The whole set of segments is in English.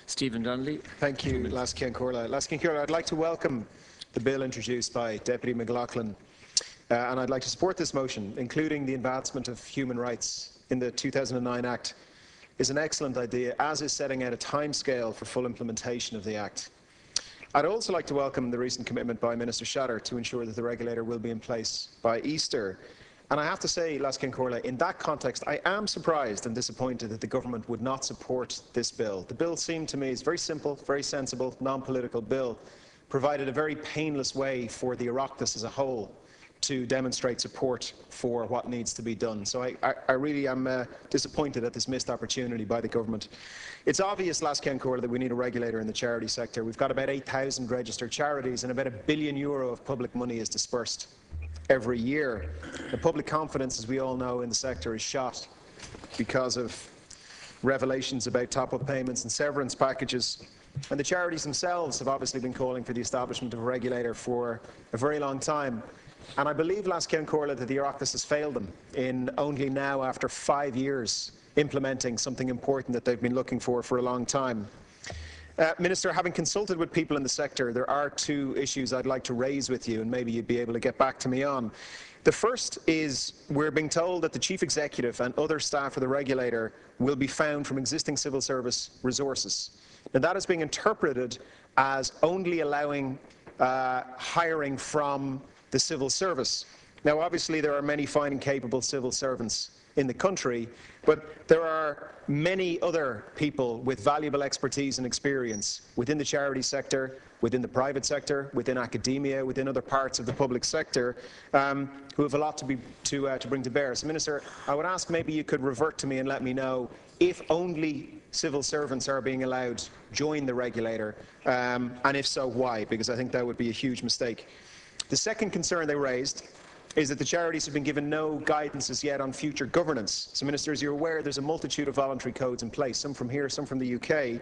Stephen Donnelly. Thank you, Lascian Corla. Lascian Corla, I'd like to welcome the bill introduced by Deputy McLaughlin, and I'd like to support this motion, including the advancement of human rights in the 2009 Act. Is an excellent idea, as is setting out a timescale for full implementation of the Act. I'd also like to welcome the recent commitment by Minister Shatter to ensure that the regulator will be in place by Easter. And I have to say, Lascian Corla, in that context, I am surprised and disappointed that the government would not support this bill. The bill seemed to me is very simple, very sensible, non-political bill, provided a very painless way for the Oireachtas as a whole to demonstrate support for what needs to be done. So I really am disappointed at this missed opportunity by the government. It's obvious, Lascian Corla, that we need a regulator in the charity sector. We've got about 8,000 registered charities and about €1 billion of public money is dispersed every year. The public confidence, as we all know, in the sector is shot because of revelations about top-up payments and severance packages. And the charities themselves have obviously been calling for the establishment of a regulator for a very long time. And I believe, Lascian Corla, that the Oireachtas has failed them in only now, after 5 years, implementing something important that they've been looking for a long time. Minister, having consulted with people in the sector, there are two issues I'd like to raise with you, and maybe you'd be able to get back to me on. The first is we're being told that the Chief Executive and other staff of the regulator will be found from existing civil service resources. Now, that is being interpreted as only allowing hiring from the civil service. Now, obviously, there are many fine and capable civil servants in the country, but there are many other people with valuable expertise and experience within the charity sector, within the private sector, within academia, within other parts of the public sector, who have a lot to bring to bear. So, Minister, I would ask maybe you could revert to me and let me know if only civil servants are being allowed to join the regulator, and if so, why? Because I think that would be a huge mistake. The second concern they raised is that the charities have been given no guidance as yet on future governance. So, Minister, as you're aware, there's a multitude of voluntary codes in place, some from here, some from the UK,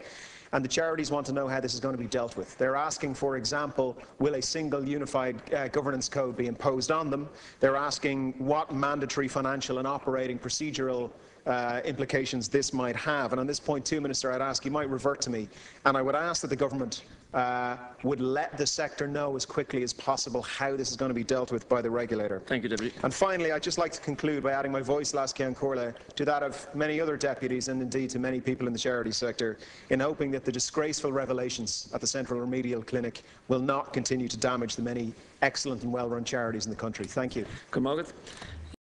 and the charities want to know how this is going to be dealt with. They're asking, for example, will a single unified governance code be imposed on them? They're asking what mandatory financial and operating procedural implications this might have. And on this point too, Minister, I'd ask you might revert to me, and I would ask that the government would let the sector know as quickly as possible how this is going to be dealt with by the regulator. Thank you, Deputy. And finally, I'd just like to conclude by adding my voice, Lascian Corla, to that of many other deputies and indeed to many people in the charity sector, in hoping that the disgraceful revelations at the Central Remedial Clinic will not continue to damage the many excellent and well-run charities in the country. Thank you. Good morning.